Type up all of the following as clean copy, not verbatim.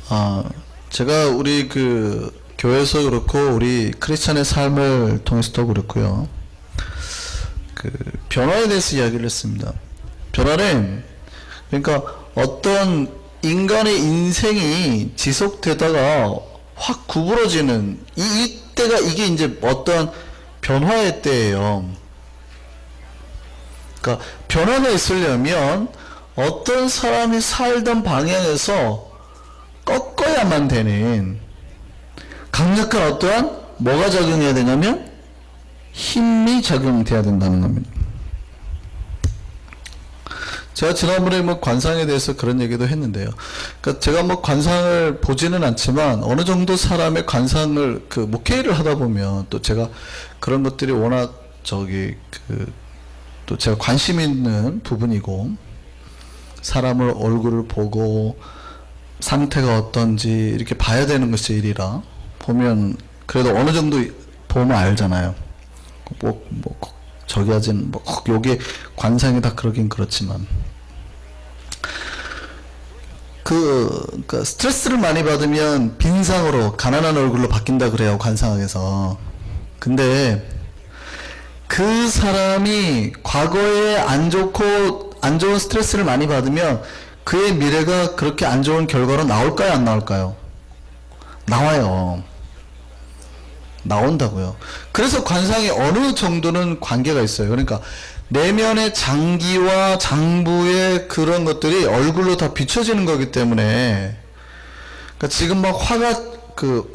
아, 제가 우리 교회에서 그렇고 우리 크리스찬의 삶을 통해서도 그렇고요. 변화에 대해서 이야기를 했습니다. 변화는 그러니까 어떤 인간의 인생이 지속되다가 확 구부러지는 이때가 이게 이제 어떤 변화의 때예요. 그러니까 변화가 있으려면 어떤 사람이 살던 방향에서 꺾어야만 되는 강력한 어떠한 뭐가 작용해야 되냐면 힘이 작용돼야 된다는 겁니다. 제가 지난번에 관상에 대해서 그런 얘기도 했는데요. 그러니까 제가 관상을 보지는 않지만 어느 정도 사람의 관상을 목회를 하다 보면 또 제가 그런 것들이 워낙 또 제가 관심 있는 부분이고 사람을 얼굴을 보고 상태가 어떤지 이렇게 봐야 되는 것이 일이라 보면 그래도 어느 정도 보면 알잖아요. 저기 하진 요게 관상이 다 그러긴 그렇지만 그러니까 스트레스를 많이 받으면 빈상으로 가난한 얼굴로 바뀐다 그래요, 관상학에서. 근데 그 사람이 과거에 안 좋은 스트레스를 많이 받으면 그의 미래가 그렇게 안 좋은 결과로 나올까요, 안 나올까요? 나와요. 나온다고요. 그래서 관상이 어느 정도는 관계가 있어요. 그러니까 내면의 장기와 장부의 그런 것들이 얼굴로 다 비춰지는 거기 때문에, 그러니까 지금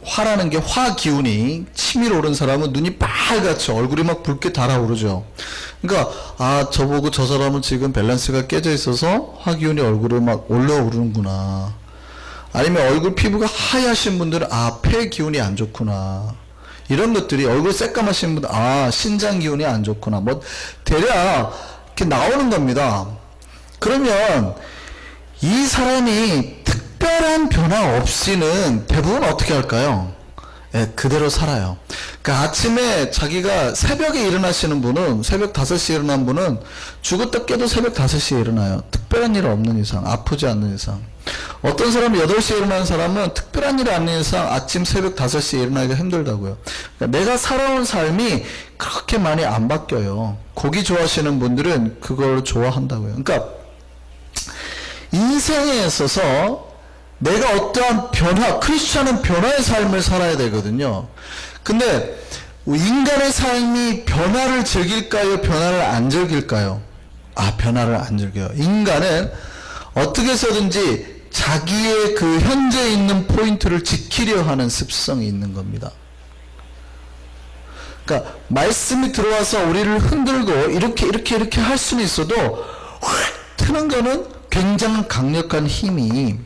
화라는 게 화 기운이 치밀어 오른 사람은 눈이 빨갛죠. 얼굴이 붉게 달아오르죠. 그러니까 저보고 저 사람은 지금 밸런스가 깨져 있어서 화 기운이 얼굴에 올라오르는구나. 아니면 얼굴 피부가 하얗신 분들은 폐 기운이 안 좋구나. 이런 것들이 얼굴 새까마신 분들 신장 기운이 안 좋구나. 대략 이렇게 나오는 겁니다. 그러면 이 사람이 특별한 변화 없이는 대부분 어떻게 할까요? 그대로 살아요. 그러니까 아침에 자기가 새벽에 일어나시는 분은, 새벽 5시에 일어난 분은 죽었다 깨도 새벽 5시에 일어나요. 특별한 일 없는 이상, 아프지 않는 이상. 어떤 사람은 8시에 일어나는 사람은 특별한 일이 아닌 이상 아침 새벽 5시에 일어나기가 힘들다고요. 그러니까 내가 살아온 삶이 그렇게 많이 안 바뀌어요. 고기 좋아하시는 분들은 그걸 좋아한다고요. 그러니까 인생에 있어서 내가 어떠한 크리스찬은 변화의 삶을 살아야 되거든요. 근데 인간의 삶이 변화를 즐길까요? 변화를 안 즐길까요? 변화를 안 즐겨요. 인간은 어떻게 해서든지 자기의 현재 있는 포인트를 지키려 하는 습성이 있는 겁니다. 그러니까 말씀이 들어와서 우리를 흔들고 이렇게 할 수는 있어도 확 트는 거는 굉장히 강력한 힘이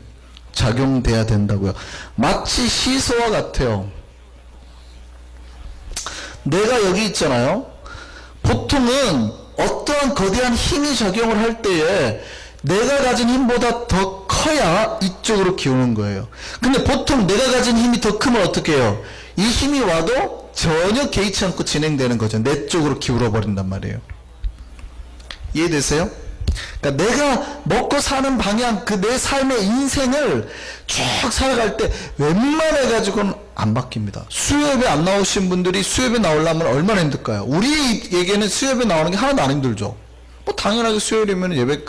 작용돼야 된다고요. 마치 시소와 같아요. 내가 여기 있잖아요. 보통은 어떠한 거대한 힘이 작용을 할 때에 내가 가진 힘보다 더 커야 이쪽으로 기우는 거예요. 근데 보통 내가 가진 힘이 더 크면 어떻게 해요? 이 힘이 와도 전혀 개의치 않고 진행되는 거죠. 내 쪽으로 기울어 버린단 말이에요. 이해되세요? 그러니까 내가 먹고 사는 방향, 내 삶의 인생을 쭉 살아갈 때 웬만해 가지고는 안 바뀝니다. 수요예배 안 나오신 분들이 수요예배 나오려면 얼마나 힘들까요? 우리에게는 수요예배 나오는 게 하나도 안 힘들죠. 당연하게 수요일이면 예배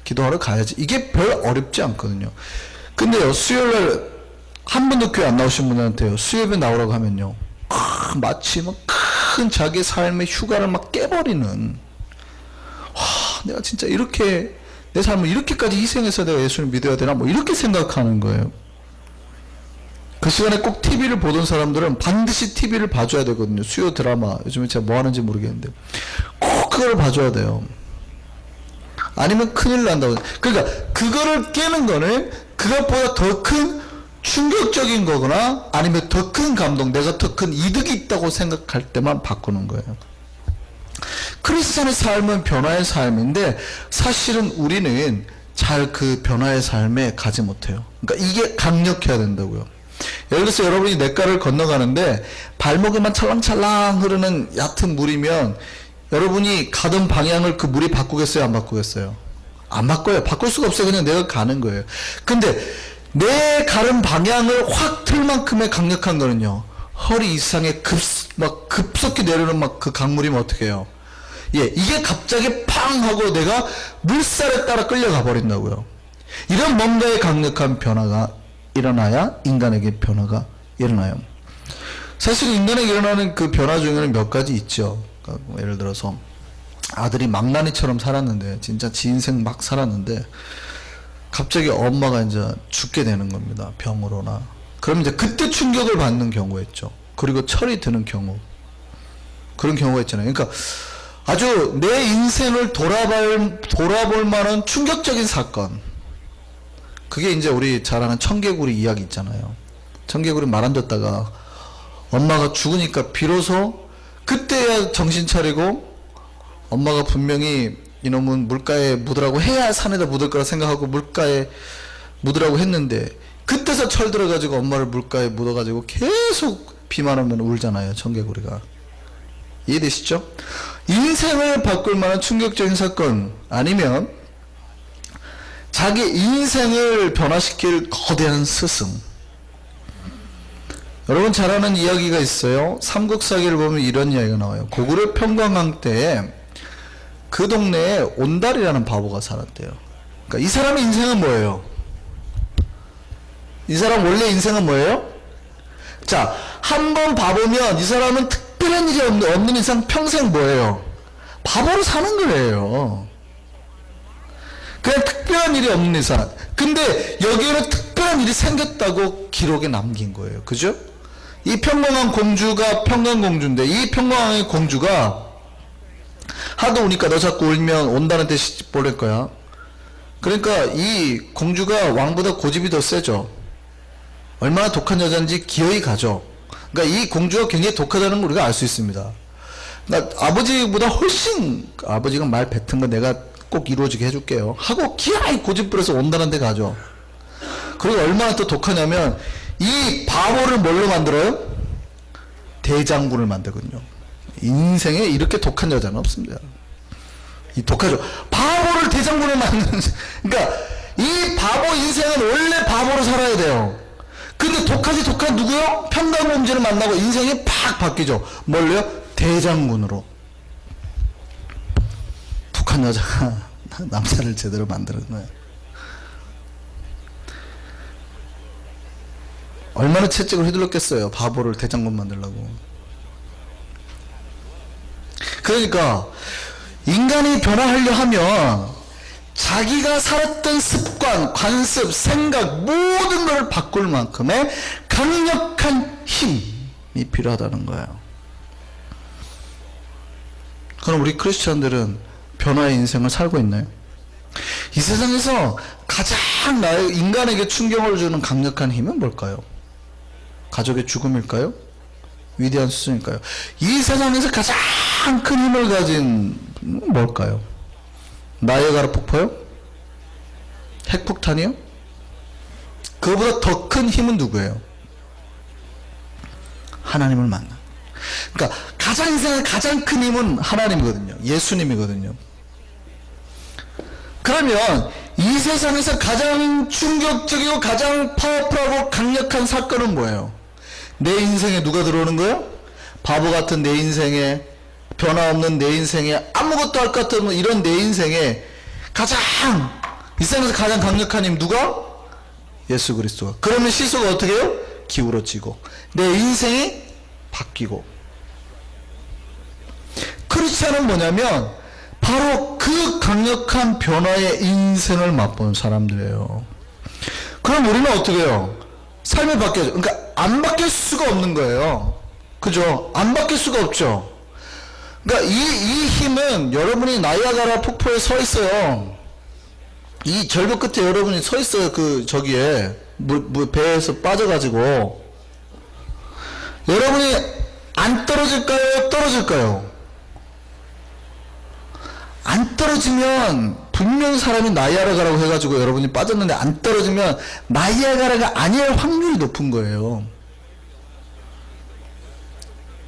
기도하러 가야지. 이게 별 어렵지 않거든요. 근데요, 수요일날 한 번도 교회 안 나오신 분한테요, 수요예배 나오라고 하면요, 마치 큰 자기 삶의 휴가를 깨버리는, 내가 진짜 이렇게 내 삶을 이렇게까지 희생해서 내가 예수를 믿어야 되나 이렇게 생각하는 거예요. 그 시간에 꼭 TV를 보던 사람들은 반드시 TV를 봐줘야 되거든요. 수요 드라마, 요즘에 제가 뭐 하는지 모르겠는데 꼭 그걸 봐줘야 돼요. 아니면 큰일 난다고. 그러니까 그거를 깨는 거는 그것보다 더 큰 충격적인 거거나 아니면 더 큰 감동, 내가 더 큰 이득이 있다고 생각할 때만 바꾸는 거예요. 크리스찬의 삶은 변화의 삶인데 사실은 우리는 잘 변화의 삶에 가지 못해요. 그러니까 이게 강력해야 된다고요. 예를 들어서 여러분이 냇가를 건너가는데 발목에만 찰랑찰랑 흐르는 얕은 물이면 여러분이 가던 방향을 물이 바꾸겠어요, 안 바꾸겠어요? 안 바꿔요. 바꿀 수가 없어요. 그냥 내가 가는 거예요. 근데 내 가는 방향을 확 틀 만큼의 강력한 거는요, 허리 이상의 급속히 내려오는 그 강물이면 어떻게 해요? 예, 이게 갑자기 팡 하고 내가 물살에 따라 끌려가 버린다고요. 이런 뭔가의 강력한 변화가 일어나야 인간에게 변화가 일어나요. 사실 인간에게 일어나는 그 변화 중에는 몇 가지 있죠. 그러니까 뭐 예를 들어서 아들이 망나니처럼 살았는데, 진짜 지 인생 막 살았는데 갑자기 엄마가 이제 죽게 되는 겁니다. 병으로나. 그럼 이제 그때 충격을 받는 경우가 있죠. 그리고 철이 드는 경우. 그런 경우가 있잖아요. 그러니까 아주 내 인생을 돌아볼 만한 충격적인 사건. 그게 이제 우리 잘 아는 청개구리 이야기 있잖아요. 청개구리 말 안 듣다가 엄마가 죽으니까 비로소 그때야 정신 차리고, 엄마가 분명히 이놈은 물가에 묻으라고 해야 산에다 묻을 거라 생각하고 물가에 묻으라고 했는데, 그때서 철 들어가지고 엄마를 물가에 묻어가지고 계속 비만 오면 울잖아요, 청개구리가. 이해되시죠? 인생을 바꿀 만한 충격적인 사건, 아니면 자기 인생을 변화시킬 거대한 스승. 여러분 잘 아는 이야기가 있어요. 삼국사기를 보면 이런 이야기가 나와요. 고구려 평강왕 때에 그 동네에 온달이라는 바보가 살았대요. 그러니까 이 사람의 인생은 뭐예요? 이 사람 원래 인생은 뭐예요? 자, 한번 봐보면 이 사람은 특별한 일이 없는 이상 평생 뭐예요? 바보로 사는 거예요. 그냥 특별한 일이 없는 이상. 근데 여기에는 특별한 일이 생겼다고 기록에 남긴 거예요. 그죠? 이 평강왕 공주가 평강공주인데, 이 평강왕의 공주가 하도 우니까 너 자꾸 울면 온다는데 시집 보낼 거야. 그러니까 이 공주가 왕보다 고집이 더 세죠. 얼마나 독한 여자인지 기어이 가죠. 그러니까 이 공주가 굉장히 독하다는 걸 우리가 알 수 있습니다. 그러니까 아버지보다 훨씬, 아버지가 말 뱉은 거 내가 꼭 이루어지게 해줄게요 하고 기어이 고집 부려서 온다는 데 가죠. 그리고 얼마나 또 독하냐면 이 바보를 뭘로 만들어요? 대장군을 만들거든요. 인생에 이렇게 독한 여자는 없습니다. 이 독하죠. 바보를 대장군을 만드는. 그러니까 이 바보 인생은 원래 바보로 살아야 돼요. 근데 독한 누구요? 평강공주를 만나고 인생이 팍 바뀌죠. 뭘로요? 대장군으로. 독한 여자가 남자를 제대로 만드는 거예요. 얼마나 채찍을 휘둘렀겠어요, 바보를 대장군 만들려고. 그러니까 인간이 변화하려 하면 자기가 살았던 습관, 관습, 생각 모든 것을 바꿀 만큼의 강력한 힘이 필요하다는 거예요. 그럼 우리 크리스찬들은 변화의 인생을 살고 있나요? 이 세상에서 가장 인간에게 충격을 주는 강력한 힘은 뭘까요? 가족의 죽음일까요? 위대한 수준일까요? 이 세상에서 가장 큰 힘을 가진 뭘까요? 나이아가라 폭포요? 핵폭탄이요? 그거보다 더 큰 힘은 누구예요? 하나님을 만나. 그러니까 가장 인생의 가장 큰 힘은 하나님이거든요. 예수님이거든요. 그러면 이 세상에서 가장 충격적이고 가장 파워풀하고 강력한 사건은 뭐예요? 내 인생에 누가 들어오는 거예요? 바보 같은 내 인생에, 변화 없는 내 인생에, 아무것도 할 것 같은 이런 내 인생에 가장, 이 세상에서 가장 강력한 힘 누가? 예수 그리스도가. 그러면 시소가 어떻게 해요? 기울어지고 내 인생이 바뀌고. 크리스찬은 뭐냐면 바로 그 강력한 변화의 인생을 맛본 사람들이에요. 그럼 우리는 어떻게 해요? 삶이 바뀌어져. 그러니까 안 바뀔 수가 없는 거예요. 그죠? 안 바뀔 수가 없죠. 그러니까 이 힘은 여러분이 나이아가라 폭포에 서 있어요. 이 절벽 끝에 여러분이 서 있어요. 그 저기에 배에서 빠져가지고 여러분이 안 떨어질까요? 떨어질까요? 안 떨어지면 분명히 사람이 나이아가라고 해가지고 여러분이 빠졌는데 안 떨어지면 나이아가라가 아닐 확률이 높은 거예요.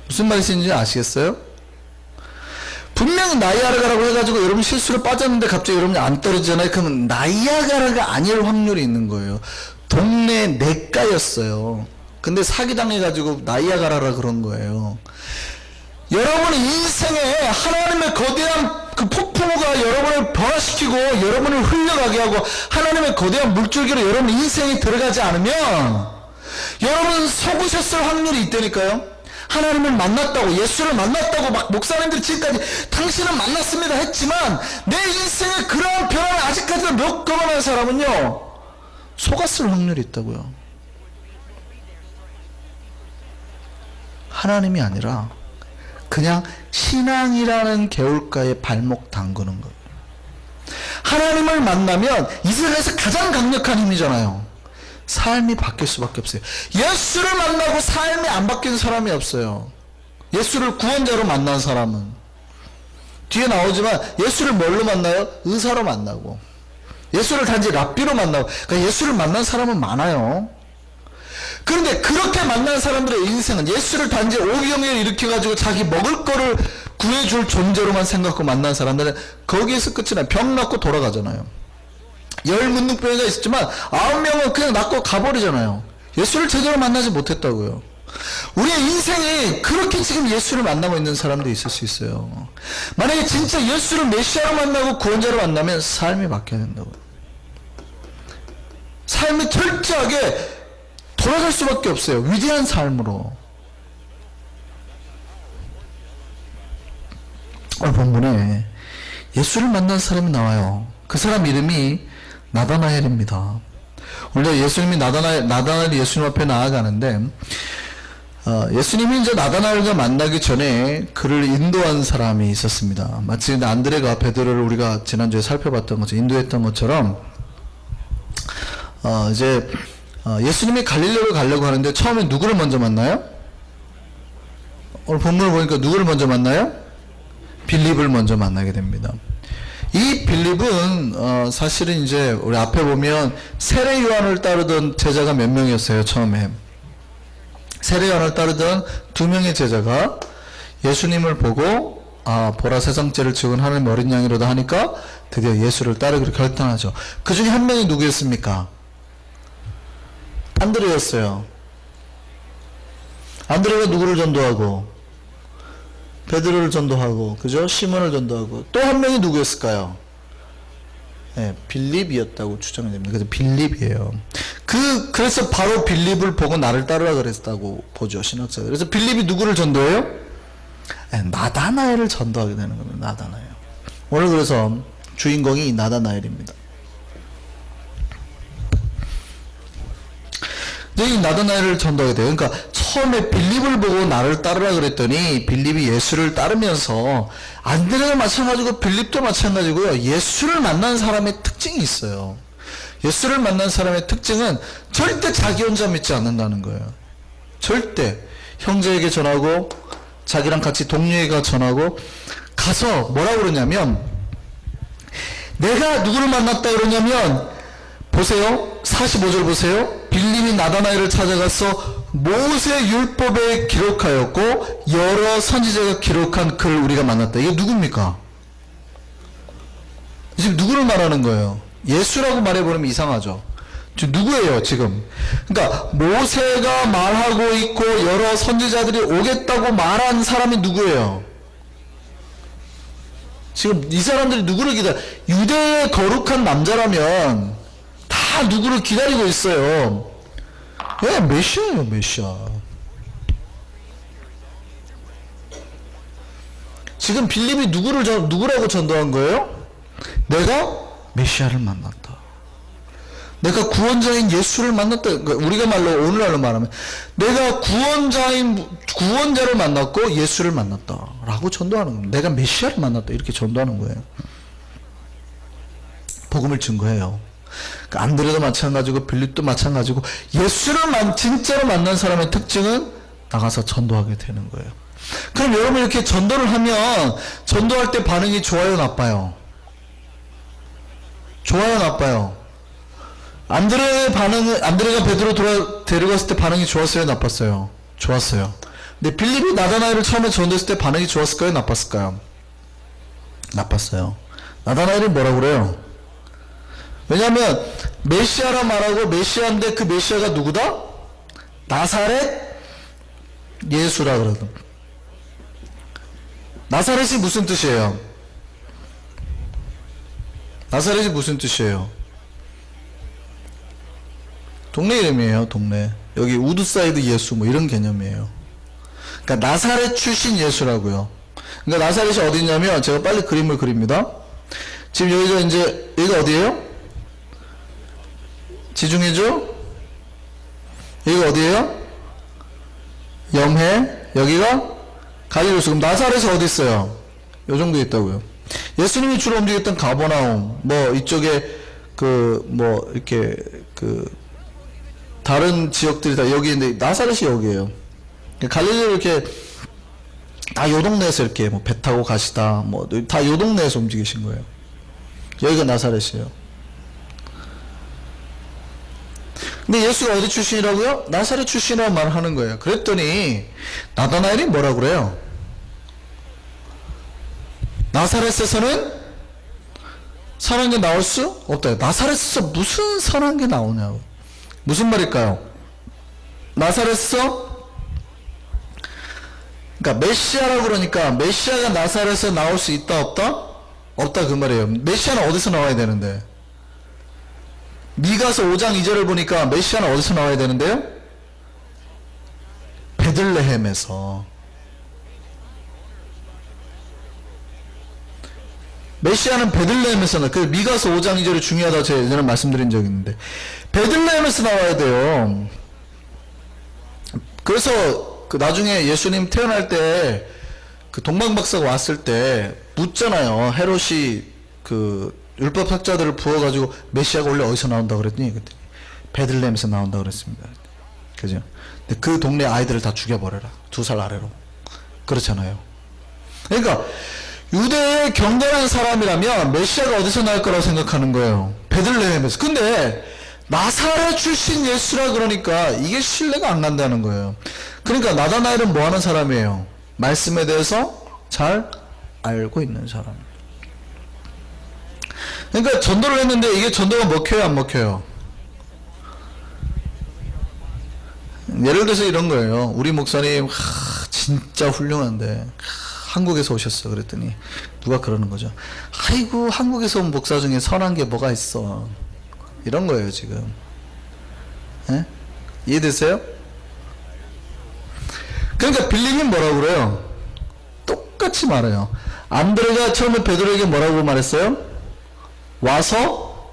무슨 말인지 아시겠어요? 분명히 나이아가라고 해가지고 여러분 실수로 빠졌는데 갑자기 여러분이 안 떨어지잖아요. 그러면 나이아가라가 아닐 확률이 있는 거예요. 동네 내과였어요. 근데 사기당해가지고 나이아가라라 그런 거예요. 여러분의 인생에 하나님의 거대한 그 폭풍우가 여러분을 변화시키고 여러분을 흘러가게 하고 하나님의 거대한 물줄기로 여러분 인생에 들어가지 않으면 여러분 속으셨을 확률이 있다니까요. 하나님을 만났다고, 예수를 만났다고 막 목사님들이 지금까지 당신은 만났습니다 했지만 내 인생에 그러한 변화를 아직까지도 못 경험한 사람은요, 속았을 확률이 있다고요. 하나님이 아니라 그냥 신앙이라는 개울가에 발목 담그는 거예요. 하나님을 만나면 이 세상에서 가장 강력한 힘이잖아요. 삶이 바뀔 수밖에 없어요. 예수를 만나고 삶이 안 바뀐 사람이 없어요. 예수를 구원자로 만난 사람은. 뒤에 나오지만 예수를 뭘로 만나요? 의사로 만나고, 예수를 단지 랍비로 만나고, 그러니까 예수를 만난 사람은 많아요. 그런데 그렇게 만난 사람들의 인생은 예수를 단지 오병이어를 일으켜가지고 자기 먹을 거를 구해줄 존재로만 생각하고 만난 사람들은 거기에서 끝이 나요. 병 낫고 돌아가잖아요. 10문둥병이가 있었지만 9명은 그냥 낫고 가버리잖아요. 예수를 제대로 만나지 못했다고요. 우리의 인생이 그렇게 지금 예수를 만나고 있는 사람도 있을 수 있어요. 만약에 진짜 예수를 메시아로 만나고 구원자로 만나면 삶이 바뀌어야 된다고요. 삶이 철저하게 돌아갈 수밖에 없어요. 위대한 삶으로. 오늘 본문에 예수를 만난 사람이 나와요. 그 사람 이름이 나다나엘입니다. 원래 예수님이 나다나엘이 예수님 앞에 나아가는데, 예수님이 이제 나다나엘과 만나기 전에 그를 인도한 사람이 있었습니다. 마치 안드레가 베드로를 우리가 지난주에 살펴봤던 것처럼, 인도했던 것처럼, 이제 예수님이 갈릴리로 가려고 하는데 처음에 누구를 먼저 만나요? 오늘 본문을 보니까 누구를 먼저 만나요? 빌립을 먼저 만나게 됩니다. 이 빌립은 사실은 이제 우리 앞에 보면 세례 요한을 따르던 제자가 몇 명이었어요? 처음에 세례 요한을 따르던 2명의 제자가 예수님을 보고 보라 세상죄를 지은 하나님의 어린 양이로다 하니까 드디어 예수를 따르기로 결단하죠. 그 중에 한 명이 누구였습니까? 안드레였어요. 안드레가 누구를 전도하고? 베드로를 전도하고, 그죠? 시몬을 전도하고, 또 한 명이 누구였을까요? 네, 빌립이었다고 주장이 됩니다. 그래서 빌립이에요. 그래서 바로 빌립을 보고 나를 따르라 그랬다고 보죠, 신학자들. 그래서 빌립이 누구를 전도해요? 네, 나다나엘을 전도하게 되는 겁니다. 나다나엘. 오늘 그래서 주인공이 나다나엘입니다. 이 나다나엘을 전도하게 돼요. 그러니까 처음에 빌립을 보고 나를 따르라 그랬더니 빌립이 예수를 따르면서, 안드레가 마찬가지고 빌립도 마찬가지고요, 예수를 만난 사람의 특징이 있어요. 예수를 만난 사람의 특징은 절대 자기 혼자 믿지 않는다는 거예요. 절대 형제에게 전하고 자기랑 같이 동료에게 전하고, 가서 뭐라고 그러냐면, 내가 누구를 만났다 그러냐면, 보세요, 45절 보세요. 빌립이 나다나엘을 찾아가서 모세 율법에 기록하였고 여러 선지자가 기록한 글을 우리가 만났다. 이게 누굽니까? 지금 누구를 말하는 거예요? 예수라고 말해버리면 이상하죠. 지금 누구예요 지금? 그러니까 모세가 말하고 있고 여러 선지자들이 오겠다고 말한 사람이 누구예요? 지금 이 사람들이 누구를 기다려? 유대의 거룩한 남자라면 다 누구를 기다리고 있어요. 예, 메시아예요, 메시아. 지금 빌립이 누구라고 전도한 거예요? 내가 메시아를 만났다. 내가 구원자인 예수를 만났다. 그러니까 우리가 오늘날로 말하면 내가 구원자를 만났고 예수를 만났다 라고 전도하는 겁니다. 내가 메시아를 만났다 이렇게 전도하는 거예요. 복음을 증거해요. 그러니까 안드레도 마찬가지고 빌립도 마찬가지고, 예수를 진짜로 만난 사람의 특징은 나가서 전도하게 되는 거예요. 그럼 여러분 이렇게 전도를 하면 전도할 때 반응이 좋아요, 나빠요? 좋아요, 나빠요? 안드레가 베드로 데려갔을 때 반응이 좋았어요, 나빴어요? 좋았어요. 근데 빌립이 나다나엘을 처음에 전도했을 때 반응이 좋았을까요, 나빴을까요? 나빴어요. 나다나엘이 뭐라고 그래요? 왜냐하면 메시아라 말하고 메시아인데 그 메시아가 누구다? 나사렛 예수라 그러거든. 나사렛이 무슨 뜻이에요? 나사렛이 무슨 뜻이에요? 동네 이름이에요. 동네. 여기 우드사이드 예수 뭐 이런 개념이에요. 그러니까 나사렛 출신 예수라고요. 그러니까 나사렛이 어디 있냐면, 제가 빨리 그림을 그립니다. 지금 여기가 이제 여기가 어디예요? 지중해죠? 여기가 어디예요? 염해. 여기가 갈릴리로스. 그럼 나사렛이 어디 있어요? 요 정도 있다고요. 예수님이 주로 움직였던 가버나움, 뭐 이쪽에 뭐 이렇게 다른 지역들이 다 여기인데 나사렛이 여기에요. 갈릴리로 이렇게 다 요 동네에서 이렇게 뭐 배 타고 가시다 뭐 다 요 동네에서 움직이신 거예요. 여기가 나사렛이에요. 근데 예수가 어디 출신이라고요? 나사렛 출신이라고 말을 하는 거예요. 그랬더니 나다나엘이 뭐라 그래요? 나사렛에서는 선한 게 나올 수 없다. 나사렛에서 무슨 선한 게 나오냐고. 무슨 말일까요? 나사렛에서, 그러니까 메시아라고 그러니까 메시아가 나사렛에서 나올 수 있다 없다? 없다 그 말이에요. 메시아는 어디서 나와야 되는데? 미가서 5장 2절을 보니까 메시아는 어디서 나와야 되는데요? 베들레헴에서. 메시아는 베들레헴에서, 그 미가서 5장 2절이 중요하다고 제가 예전에 말씀드린 적이 있는데 베들레헴에서 나와야 돼요. 그래서 나중에 예수님 태어날 때 동방박사가 왔을 때 묻잖아요. 헤롯이 율법학자들을 부어가지고 메시아가 원래 어디서 나온다 그랬더니 베들레헴에서 나온다 그랬습니다. 그죠? 근데 그 동네 아이들을 다 죽여버려라. 2살 아래로. 그렇잖아요. 그러니까 유대의 경건한 사람이라면 메시아가 어디서 나올 거라고 생각하는 거예요? 베들레헴에서. 근데 나사렛 출신 예수라 그러니까 이게 신뢰가 안 간다는 거예요. 그러니까 나다나엘은 뭐 하는 사람이에요? 말씀에 대해서 잘 알고 있는 사람. 그러니까 전도를 했는데 이게 전도가 먹혀요, 안 먹혀요? 예를 들어서 이런 거예요. 우리 목사님 진짜 훌륭한데 한국에서 오셨어. 그랬더니 누가 그러는 거죠. 아이고, 한국에서 온 목사 중에 선한 게 뭐가 있어. 이런 거예요 지금. 예? 이해되세요? 그러니까 빌립은 뭐라고 그래요? 똑같이 말해요. 안드레가 처음에 베드로에게 뭐라고 말했어요? 와서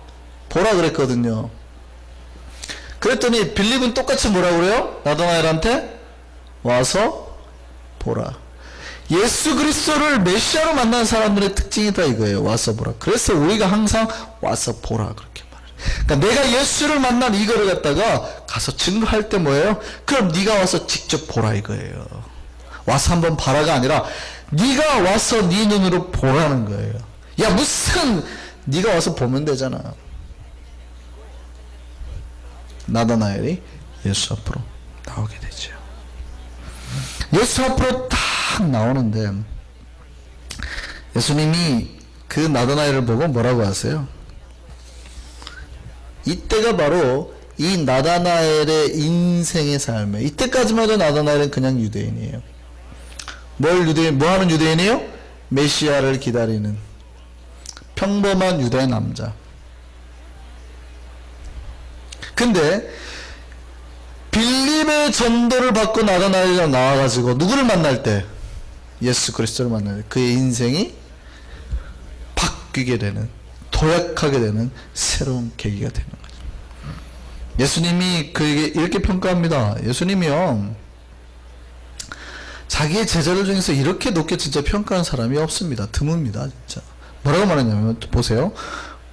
보라 그랬거든요. 그랬더니 빌립은 똑같이 뭐라고 그래요? 나다나엘한테 와서 보라. 예수 그리스도를 메시아로 만난 사람들의 특징이 다 이거예요. 와서 보라. 그래서 우리가 항상 와서 보라 그렇게 말해요. 그러니까 내가 예수를 만난 이거를 갖다가 가서 증거할 때 뭐예요? 그럼 네가 와서 직접 보라 이거예요. 와서 한번 봐라가 아니라 네가 와서 네 눈으로 보라는 거예요. 야, 무슨 네가 와서 보면 되잖아. 나다나엘이 예수 앞으로 나오게 되죠. 예수 앞으로 딱 나오는데 예수님이 그 나다나엘을 보고 뭐라고 하세요? 이때가 바로 이 나다나엘의 인생의 삶에, 이때까지만 해도 나다나엘은 그냥 유대인이에요. 뭐 하는 유대인이에요? 메시아를 기다리는 평범한 유대 남자. 근데 빌립의 전도를 받고 나다나엘이 나와가지고 누구를 만날 때? 예수 그리스도를 만날 때 그의 인생이 바뀌게 되는, 도약하게 되는 새로운 계기가 되는 거죠. 예수님이 그에게 이렇게 평가합니다. 예수님이요, 자기의 제자들 중에서 이렇게 높게 진짜 평가한 사람이 없습니다. 드뭅니다. 진짜. 뭐라고 말했냐면, 보세요.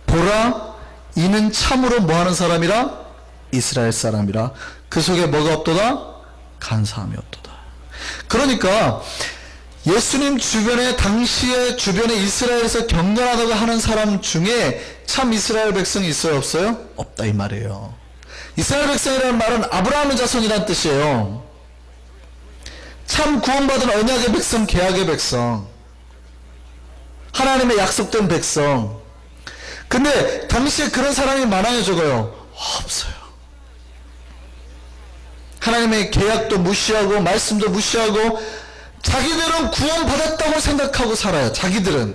보라, 이는 참으로 뭐하는 사람이라? 이스라엘 사람이라. 그 속에 뭐가 없도다? 간사함이 없도다. 그러니까 예수님 주변에, 당시에 주변에 이스라엘에서 경건하다고 하는 사람 중에 참 이스라엘 백성이 있어요, 없어요? 없다 이 말이에요. 이스라엘 백성이라는 말은 아브라함의 자손이란 뜻이에요. 참 구원받은 언약의 백성, 계약의 백성, 하나님의 약속된 백성. 근데 당시에 그런 사람이 많아요, 적어요? 없어요. 하나님의 계약도 무시하고 말씀도 무시하고 자기들은 구원받았다고 생각하고 살아요. 자기들은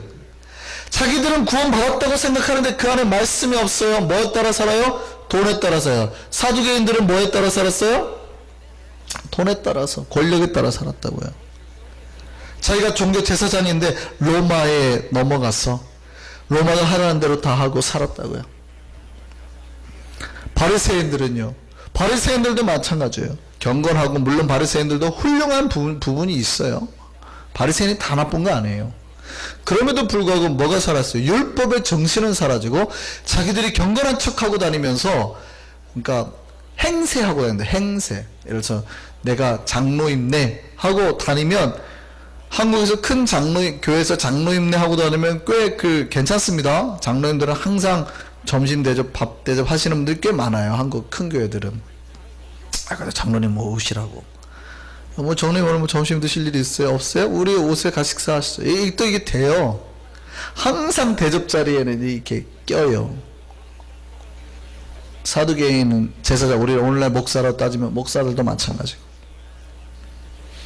구원받았다고 생각하는데 그 안에 말씀이 없어요. 뭐에 따라 살아요? 돈에 따라 살아요. 사두개인들은 뭐에 따라 살았어요? 돈에 따라서, 권력에 따라 살았다고요. 자기가 종교 제사장인데 로마에 넘어가서 로마가 하라는 대로 다 하고 살았다고요. 바리새인들은요, 바리새인들도 마찬가지예요. 경건하고, 물론 바리새인들도 훌륭한 부분이 있어요. 바리새인이 다 나쁜 거 아니에요. 그럼에도 불구하고 뭐가 살았어요? 율법의 정신은 사라지고 자기들이 경건한 척하고 다니면서, 그러니까 행세하고 다니는데, 행세. 예를 들어서 내가 장로임네 하고 다니면, 한국에서 큰 교회에서 장로임네 하고 다니면 꽤 괜찮습니다. 장로님들은 항상 점심 대접, 밥 대접 하시는 분들이 꽤 많아요. 한국 큰 교회들은. 근데 장로님 뭐 오시라고. 뭐 장로님 오늘 뭐 점심 드실 일이 있어요? 없어요? 우리 오세요. 같이 식사하시죠. 또 이게 돼요. 항상 대접 자리에는 이렇게 껴요. 사두개인은 제사장, 우리 오늘날 목사로 따지면 목사들도 마찬가지고.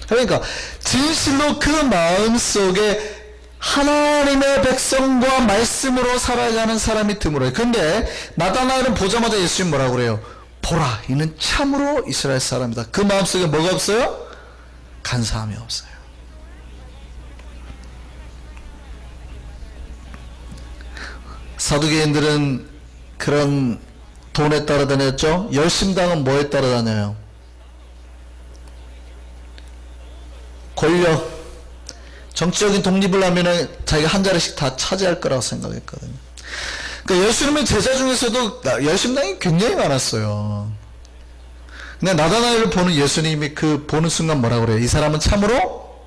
그러니까 진실로 그 마음속에 하나님의 백성과 말씀으로 살아가는 사람이 드물어요. 근데 나다나엘은 보자마자 예수님 뭐라고 그래요? 보라, 이는 참으로 이스라엘 사람이다. 그 마음속에 뭐가 없어요? 간사함이 없어요. 사두개인들은 그런 돈에 따라다녔죠. 열심당은 뭐에 따라다녀요? 권력, 정치적인 독립을 하면은 자기가 한 자리씩 다 차지할 거라고 생각했거든요. 그러니까 예수님의 제자 중에서도 열심당이 굉장히 많았어요. 근데 나다나엘을 보는 예수님이 보는 순간 뭐라고 그래요? 이 사람은 참으로?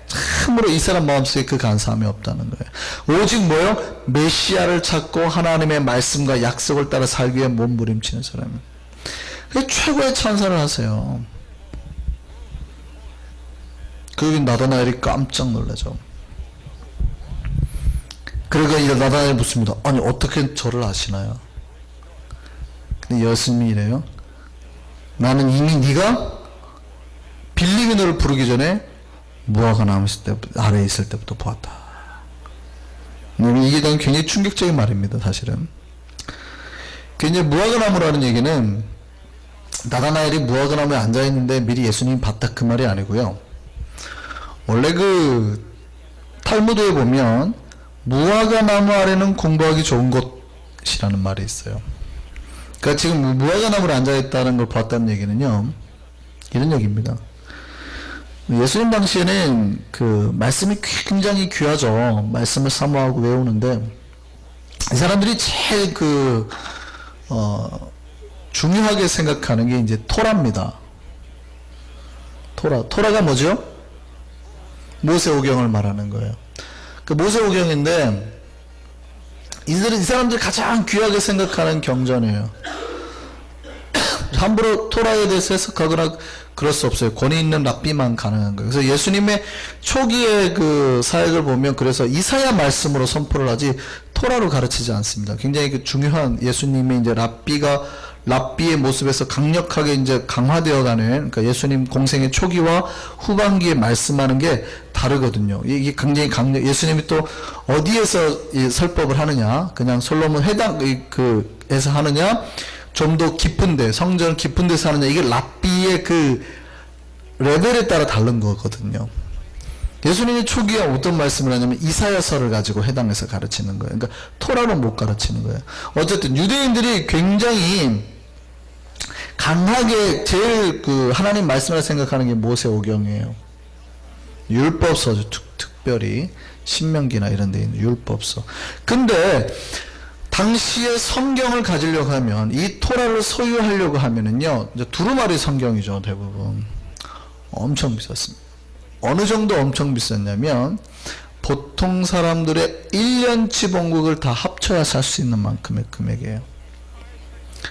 참으로 이 사람 마음속에 그 간사함이 없다는 거예요. 오직 뭐요? 메시아를 찾고 하나님의 말씀과 약속을 따라 살기 위해 몸부림치는 사람이에요. 그게 최고의 찬사를 하세요. 그러긴 나다나엘이 깜짝 놀라죠. 그러니까 이 나다나엘이 묻습니다. 아니 어떻게 저를 아시나요? 근데 예수님이 이래요. 나는 이미 네가 빌림이 너를 부르기 전에 무화과 나무 아래에 있을 때부터 보았다. 이게 굉장히 충격적인 말입니다. 사실은. 굉장히 무화과 나무라는 얘기는 나다나엘이 무화과 나무에 앉아있는데 미리 예수님이 봤다 그 말이 아니고요. 원래 탈무드에 보면 무화과 나무 아래는 공부하기 좋은 곳이라는 말이 있어요. 그러니까 지금 무화과 나무에 앉아있다는 걸 봤다는 얘기는요, 이런 얘기입니다. 예수님 당시에는 말씀이 굉장히 귀하죠. 말씀을 사모하고 외우는데 이 사람들이 제일 중요하게 생각하는 게 이제 토라입니다. 토라가 뭐죠? 모세오경을 말하는 거예요. 모세오경인데 이 사람들이 가장 귀하게 생각하는 경전이에요. 함부로 토라에 대해서 해석하거나 그럴 수 없어요. 권위 있는 랍비만 가능한 거예요. 그래서 예수님의 초기의 사역을 보면 그래서 이사야 말씀으로 선포를 하지 토라로 가르치지 않습니다. 굉장히 중요한 예수님의 이제 랍비의 모습에서 강력하게 이제 강화되어가는, 그러니까 예수님 공생의 초기와 후반기에 말씀하는 게 다르거든요. 이게 굉장히 예수님이 또 어디에서 이 설법을 하느냐, 그냥 솔로몬 회당에서 하느냐, 좀 더 깊은데, 성전 깊은 데서 하느냐, 이게 랍비의 레벨에 따라 다른 거거든요. 예수님이 초기에 어떤 말씀을 하냐면 이사야서를 가지고 해당해서 가르치는 거예요. 그러니까 토라로 못 가르치는 거예요. 어쨌든 유대인들이 굉장히 강하게 제일 하나님 말씀을 생각하는 게 모세오경이에요. 율법서, 특별히 신명기나 이런 데 있는 율법서. 근데 당시에 성경을 가지려고 하면, 이 토라를 소유하려고 하면은요, 이제 두루마리 성경이죠, 대부분. 엄청 비쌌습니다. 어느 정도 엄청 비쌌냐면, 보통 사람들의 1년치 봉급을 다 합쳐야 살 수 있는 만큼의 금액이에요.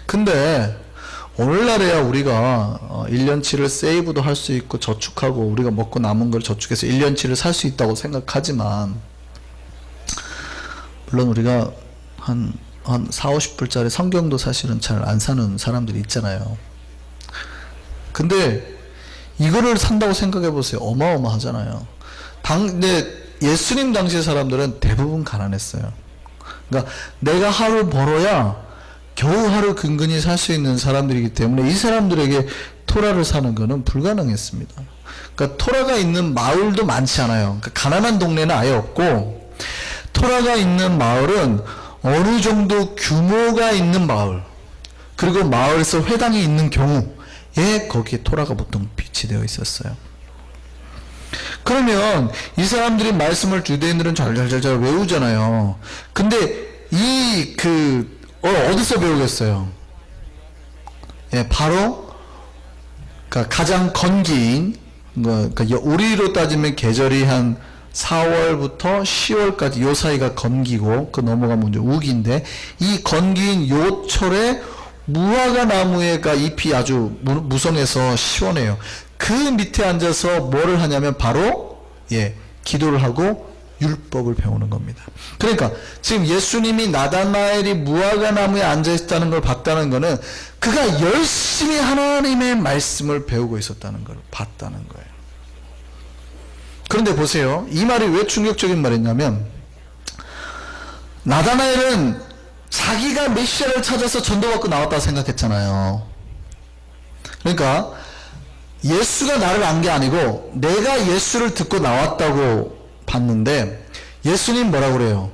근데, 오늘날에야 우리가 1년치를 세이브도 할 수 있고, 저축하고, 우리가 먹고 남은 걸 저축해서 1년치를 살 수 있다고 생각하지만, 물론 우리가 한 4, 50불짜리 성경도 사실은 잘 안 사는 사람들이 있잖아요. 근데 이거를 산다고 생각해 보세요. 어마어마하잖아요. 근데 예수님 당시 사람들은 대부분 가난했어요. 그러니까 내가 하루 벌어야 겨우 하루 근근히 살 수 있는 사람들이기 때문에 이 사람들에게 토라를 사는 것은 불가능했습니다. 그러니까 토라가 있는 마을도 많지 않아요. 그러니까 가난한 동네는 아예 없고, 토라가 있는 마을은 어느 정도 규모가 있는 마을, 그리고 마을에서 회당이 있는 경우에 거기에 토라가 보통 비치되어 있었어요. 그러면 이 사람들이 말씀을 유대인들은 잘 외우잖아요. 근데 어디서 배우겠어요? 예, 바로 그러니까 가장 건기인, 그러니까 우리로 따지면 계절이 한 4월부터 10월까지 요 사이가 건기고, 그 넘어가면 이제 우기인데, 이 건기인 요 철에 무화과 나무가 잎이 아주 무성해서 시원해요. 그 밑에 앉아서 뭐를 하냐면 바로 기도를 하고 율법을 배우는 겁니다. 그러니까 지금 예수님이 나다나엘이 무화과 나무에 앉아 있다는 걸 봤다는 거는 그가 열심히 하나님의 말씀을 배우고 있었다는 걸 봤다는 거예요. 그런데 보세요. 이 말이 왜 충격적인 말이냐면, 나다나엘은 자기가 메시아를 찾아서 전도받고 나왔다고 생각했잖아요. 그러니까 예수가 나를 안 게 아니고 내가 예수를 듣고 나왔다고 봤는데, 예수님 뭐라고 그래요?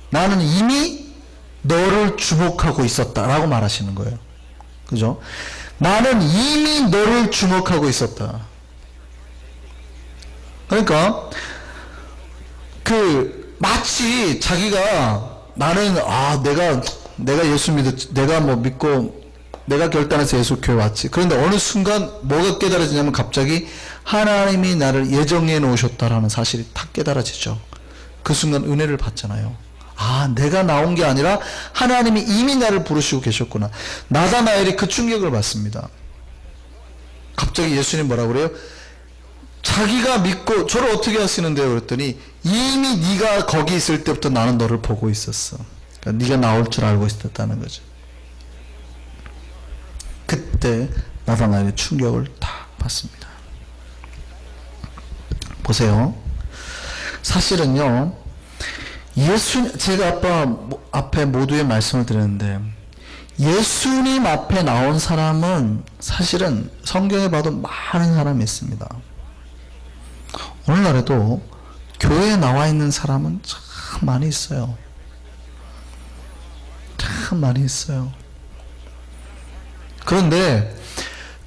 나는 이미 너를 주목하고 있었다라고 말하시는 거예요. 그죠? 나는 이미 너를 주목하고 있었다. 그러니까 마치 자기가 나는 내가 예수 내가 믿고 내가 결단해서 예수 교회 왔지. 그런데 어느 순간 뭐가 깨달아지냐면 갑자기 하나님이 나를 예정해 놓으셨다라는 사실이 탁 깨달아지죠. 그 순간 은혜를 받잖아요. 내가 나온 게 아니라 하나님이 이미 나를 부르시고 계셨구나. 나다나엘이 그 충격을 받습니다. 갑자기 예수님 뭐라고 그래요? 자기가 믿고 저를 어떻게 하시는데요? 그랬더니 이미 네가 거기 있을 때부터 나는 너를 보고 있었어. 그러니까 네가 나올 줄 알고 있었다는 거죠. 그때 나다나엘의 충격을 다 받습니다. 보세요. 사실은요, 제가 앞에 모두의 말씀을 드렸는데, 예수님 앞에 나온 사람은 사실은 성경에 봐도 많은 사람이 있습니다. 오늘날에도 교회에 나와 있는 사람은 참 많이 있어요. 참 많이 있어요. 그런데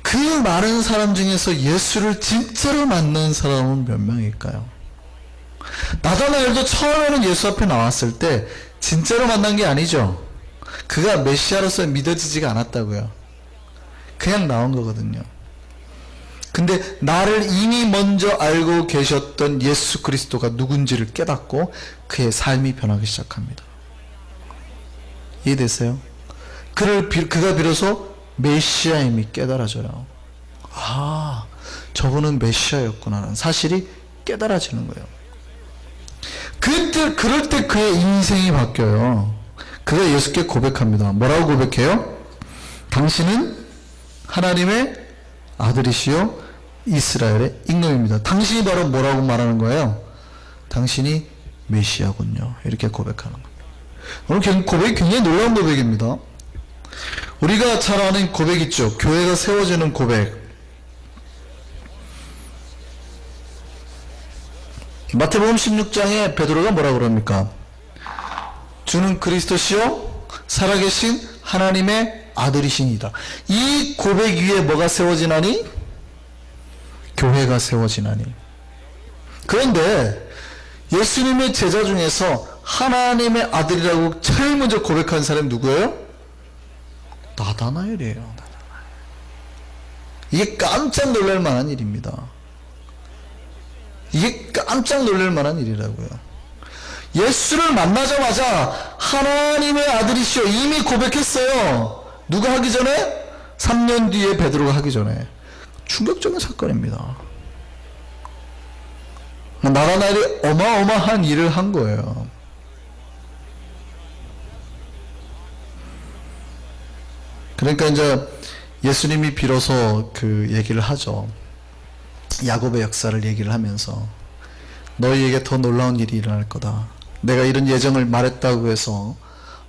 그 많은 사람 중에서 예수를 진짜로 만난 사람은 몇 명일까요? 나다나엘도 처음에는 예수 앞에 나왔을 때 진짜로 만난 게 아니죠. 그가 메시아로서 믿어지지가 않았다고요. 그냥 나온 거거든요. 근데 나를 이미 먼저 알고 계셨던 예수 그리스도가 누군지를 깨닫고 그의 삶이 변하기 시작합니다. 이해되세요? 그가 비로소 메시아임이 깨달아져요. 저분은 메시아였구나라는 사실이 깨달아지는 거예요. 그럴 때 그의 인생이 바뀌어요. 그가 예수께 고백합니다. 뭐라고 고백해요? 당신은 하나님의 아들이시요 이스라엘의 임금입니다. 당신이 바로 뭐라고 말하는 거예요? 당신이 메시아군요. 이렇게 고백하는 겁니다. 오늘 고백이 굉장히 놀라운 고백입니다. 우리가 잘 아는 고백 있죠. 교회가 세워지는 고백. 마태복음 16장에 베드로가 뭐라고 그럽니까? 주는 그리스도시요 살아계신 하나님의 아들이시니이다. 이 고백 위에 뭐가 세워지나니? 교회가 세워지나니. 그런데 예수님의 제자 중에서 하나님의 아들이라고 제일 먼저 고백한 사람이 누구예요? 나다나엘이에요. 이게 깜짝 놀랄 만한 일입니다. 이게 깜짝 놀랄 만한 일이라고요. 예수를 만나자마자 하나님의 아들이시여 이미 고백했어요. 누가 하기 전에? 3년 뒤에 베드로가 하기 전에. 충격적인 사건입니다. 나다나엘이 어마어마한 일을 한 거예요. 그러니까 이제 예수님이 비로소 그 얘기를 하죠. 야곱의 역사를 얘기를 하면서 너희에게 더 놀라운 일이 일어날 거다. 내가 이런 예정을 말했다고 해서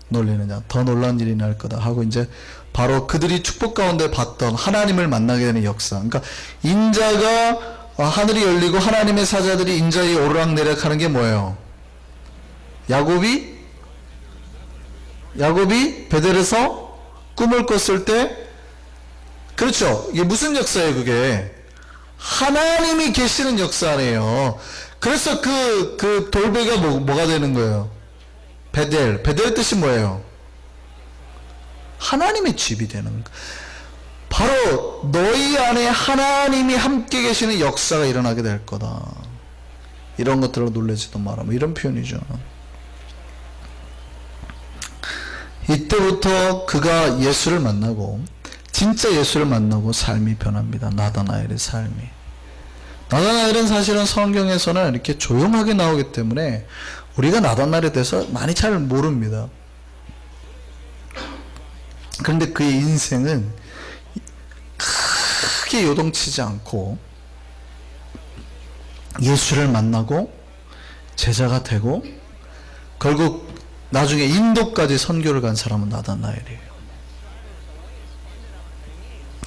놀리느냐. 더 놀라운 일이 일어날 거다 하고 이제 바로 그들이 축복 가운데 봤던 하나님을 만나게 되는 역사. 그러니까 인자가 하늘이 열리고 하나님의 사자들이 인자에 오르락내리락 하는 게 뭐예요? 야곱이 베델에서 꿈을 꿨을 때, 그렇죠. 이게 무슨 역사예요, 그게? 하나님이 계시는 역사네요. 그래서 그 돌베개가 뭐가 되는 거예요? 베델의 뜻이 뭐예요? 하나님의 집이 되는 거. 바로 너희 안에 하나님이 함께 계시는 역사가 일어나게 될 거다. 이런 것들로 놀라지도 마라. 뭐 이런 표현이죠. 이때부터 그가 예수를 만나고, 진짜 예수를 만나고 삶이 변합니다. 나다나엘의 삶이. 나다나엘은 사실은 성경에서는 이렇게 조용하게 나오기 때문에 우리가 나다나엘에 대해서 많이 잘 모릅니다. 그런데 그의 인생은 크게 요동치지 않고 예수를 만나고 제자가 되고 결국 나중에 인도까지 선교를 간 사람은 나다나엘이에요.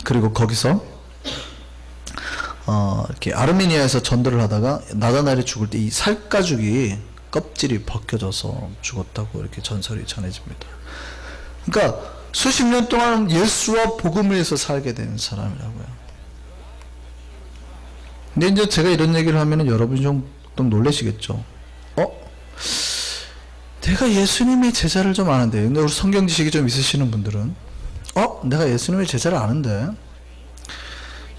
그리고 거기서 이렇게 아르메니아에서 전도를 하다가 나다나엘이 죽을 때 이 살가죽이 껍질이 벗겨져서 죽었다고 이렇게 전설이 전해집니다. 그러니까 수십 년 동안 예수와 복음을 위해서 살게 된 사람이라고요. 근데 이제 제가 이런 얘기를 하면은 여러분이 좀 놀라시겠죠. 내가 예수님의 제자를 좀 아는데, 근데 우리 성경 지식이 좀 있으시는 분들은 내가 예수님의 제자를 아는데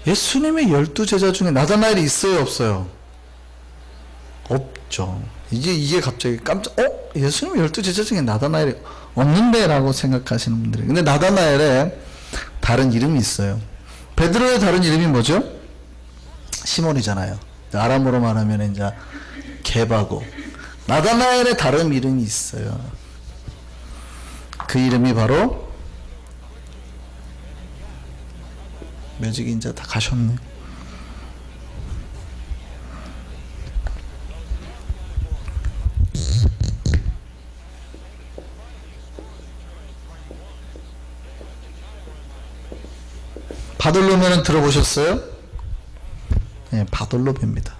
예수님의 12제자 중에 나다나엘이 있어요, 없어요? 없죠. 이게 갑자기 예수님의 12제자 중에 나다나엘이 없는데 라고 생각하시는 분들이. 근데 나다나엘에 다른 이름이 있어요. 베드로의 다른 이름이 뭐죠? 시몬이잖아요. 아람어로 말하면 이제 게바고. 나다나엘의 다른 이름이 있어요. 그 이름이 바로, 매직이 이제 다 가셨네. 바돌로메는 들어보셨어요? 네, 바돌로메입니다.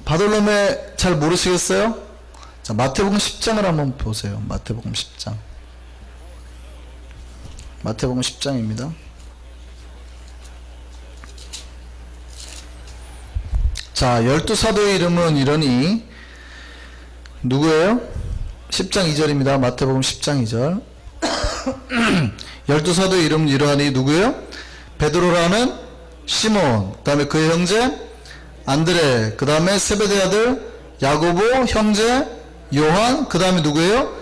바돌로메 잘 모르시겠어요? 자, 마태복음 10장을 한번 보세요. 마태복음 10장. 마태복음 10장입니다. 자, 12사도의 이름은 이러니 누구예요? 10장 2절입니다. 마태복음 10장 2절. 12사도의 이름은 이러하니 누구예요? 베드로라는 시몬, 그 다음에 그의 형제 안드레, 그 다음에 세베대 아들 야고보, 형제 요한, 그 다음에 누구예요?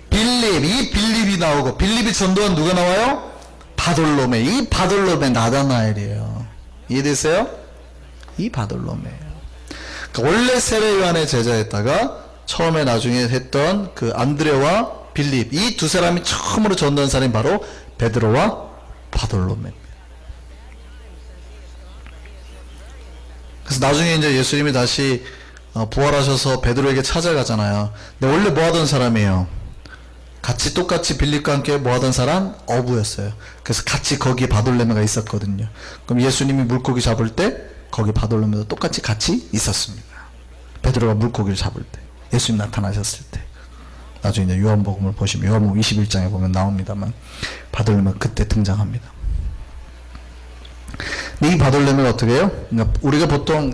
빌립. 이 빌립이 나오고, 빌립이 전도한 누가 나와요? 바돌로메. 이 바돌로메 나다나엘이에요. 이해되세요? 이 바돌로메예요. 그러니까 원래 세례 요한의 제자였다가 처음에 나중에 했던 그 안드레와 빌립, 이 두 사람이 처음으로 전도한 사람이 바로 베드로와 바돌로메입니다. 그래서 나중에 이제 예수님이 다시 부활하셔서 베드로에게 찾아가잖아요. 근데 원래 뭐 하던 사람이에요? 같이 똑같이 빌립과 함께 뭐 하던 사람? 어부였어요. 그래서 같이 거기에 바돌로메가 있었거든요. 그럼 예수님이 물고기 잡을 때 거기 바돌로메도 똑같이 같이 있었습니다. 베드로가 물고기를 잡을 때, 예수님 나타나셨을 때. 나중에 이제 요한복음을 보시면 요한복음 21장에 보면 나옵니다만 바돌로메가 그때 등장합니다. 근데 이 바돌로메가 어떻게 해요? 그러니까 우리가 보통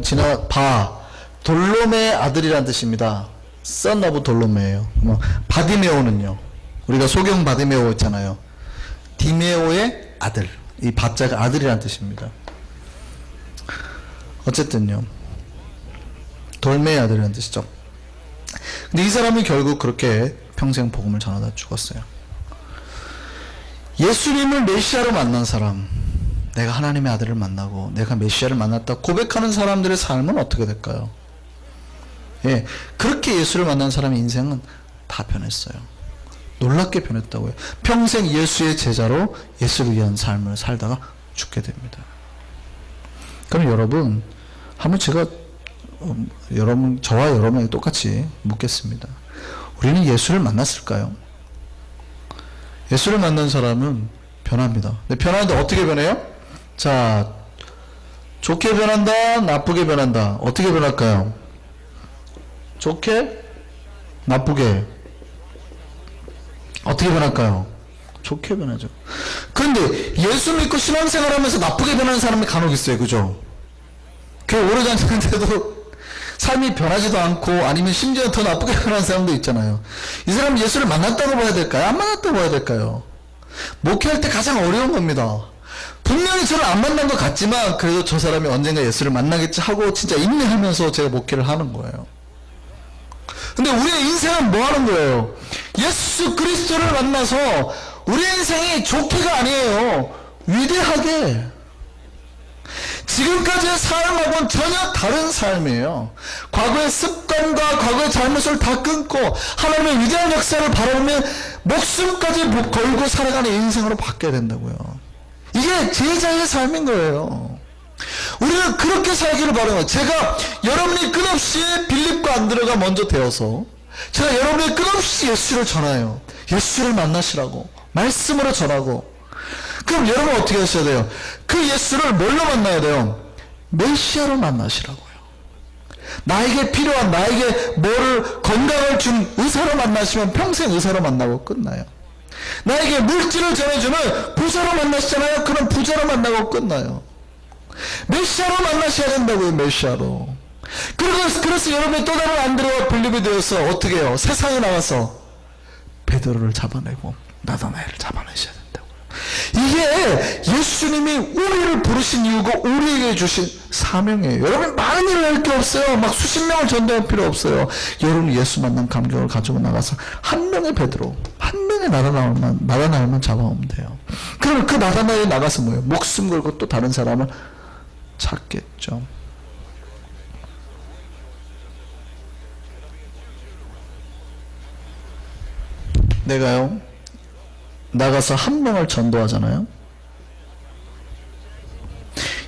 돌로메의 아들이라는 뜻입니다. Son of 돌로메예요. 바디메오는요, 우리가 소경 바디메오 있잖아요. 디메오의 아들. 이 바자가 아들이라는 뜻입니다. 어쨌든요, 돌메의 아들이라는 뜻이죠. 근데 이 사람은 결국 그렇게 평생 복음을 전하다 죽었어요. 예수님을 메시아로 만난 사람, 내가 하나님의 아들을 만나고 내가 메시아를 만났다 고백하는 사람들의 삶은 어떻게 될까요? 예, 그렇게 예수를 만난 사람의 인생은 다 변했어요. 놀랍게 변했다고요. 평생 예수의 제자로 예수를 위한 삶을 살다가 죽게 됩니다. 그럼 여러분, 한번 제가 저와 여러분에게 똑같이 묻겠습니다. 우리는 예수를 만났을까요? 예수를 만난 사람은 변합니다. 근데 변하는데 어떻게 변해요? 자, 좋게 변한다, 나쁘게 변한다. 어떻게 변할까요? 좋게, 나쁘게. 어떻게 변할까요? 좋게 변하죠. 그런데 예수 믿고 신앙생활 하면서 나쁘게 변하는 사람이 간혹 있어요. 그죠? 교회 오래 다니는데도 삶이 변하지도 않고, 아니면 심지어 더 나쁘게 변하는 사람도 있잖아요. 이 사람은 예수를 만났다고 봐야 될까요? 안 만났다고 봐야 될까요? 목회할 때 가장 어려운 겁니다. 분명히 저를 안 만난 것 같지만 그래도 저 사람이 언젠가 예수를 만나겠지 하고 진짜 인내하면서 제가 목회를 하는 거예요. 근데 우리의 인생은 뭐 하는 거예요? 예수 그리스도를 만나서 우리의 인생이 좋게가 아니에요. 위대하게. 지금까지의 삶하고는 전혀 다른 삶이에요. 과거의 습관과 과거의 잘못을 다 끊고 하나님의 위대한 역사를 바라보며 목숨까지 걸고 살아가는 인생으로 바뀌어야 된다고요. 이게 제자의 삶인 거예요. 우리는 그렇게 살기를 바라요. 제가 여러분이 끝없이 빌립과 안드레가 먼저 되어서 제가 여러분이 끝없이 예수를 전해요. 예수를 만나시라고 말씀으로 전하고. 그럼 여러분 어떻게 하셔야 돼요? 그 예수를 뭘로 만나야 돼요? 메시아로 만나시라고요. 나에게 필요한, 나에게 뭐를, 건강을 준 의사로 만나시면 평생 의사로 만나고 끝나요. 나에게 물질을 전해주는 부자로 만나시잖아요. 그럼 부자로 만나고 끝나요. 메시아로 만나셔야 된다고요. 메시아로. 그래서 여러분이 또 다른 안드레와 빌립이 되어서 어떻게 해요? 세상에 나와서 베드로를 잡아내고 나다나엘을 잡아내셔야 된다고요. 이게 예수님이 우리를 부르신 이유고 우리에게 주신 사명이에요. 여러분 많은 일을 할 게 없어요. 막 수십 명을 전도할 필요 없어요. 여러분 예수 만난 감격을 가지고 나가서 한 명의 베드로, 한 명의 나다나엘만 잡아오면 돼요. 그러면 그 나다나엘이 나가서 뭐예요? 목숨 걸고 또 다른 사람을 찾겠죠. 내가요 나가서 한 명을 전도하잖아요.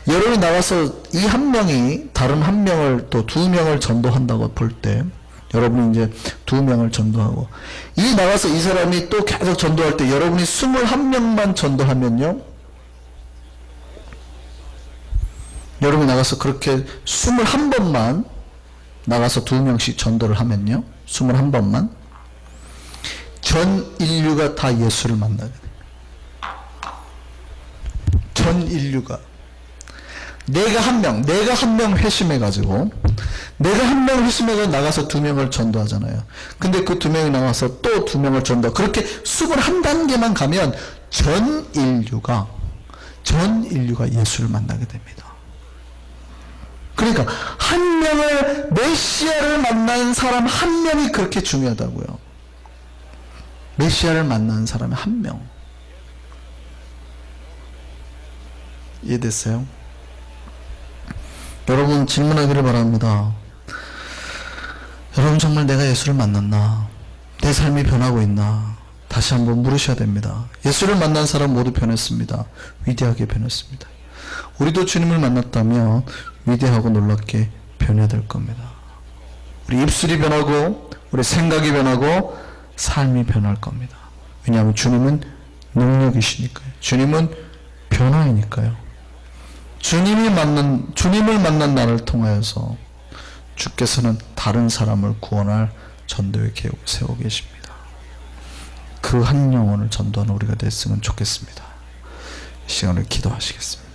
여러분이 나가서 이 한 명이 다른 한 명을 또 두 명을 전도한다고 볼 때, 여러분이 이제 두 명을 전도하고, 이 나가서 이 사람이 또 계속 전도할 때 여러분이 21명만 전도하면요, 여러분이 나가서 그렇게 21번만 나가서 두 명씩 전도를 하면요, 21번만 전 인류가 다 예수를 만나게 됩니다. 전 인류가. 내가 한 명 회심해가지고, 내가 한 명 회심해서 나가서 두 명을 전도하잖아요. 근데 그 두 명이 나가서 또 두 명을 전도. 그렇게 21단계만 가면 전 인류가 예수를 만나게 됩니다. 그러니까 한 명을, 메시아를 만난 사람 한 명이 그렇게 중요하다고요. 메시아를 만난 사람이 한 명. 이해됐어요? 여러분 질문하기를 바랍니다. 여러분 정말 내가 예수를 만났나? 내 삶이 변하고 있나? 다시 한번 물으셔야 됩니다. 예수를 만난 사람 모두 변했습니다. 위대하게 변했습니다. 우리도 주님을 만났다면 위대하고 놀랍게 변해야 될 겁니다. 우리 입술이 변하고 우리 생각이 변하고 삶이 변할 겁니다. 왜냐하면 주님은 능력이시니까요. 주님은 변화이니까요. 주님을 만난 나를 통하여서 주께서는 다른 사람을 구원할 전도의 계획을 세우고 계십니다. 그 한 영혼을 전도하는 우리가 됐으면 좋겠습니다. 이 시간을 기도하시겠습니다.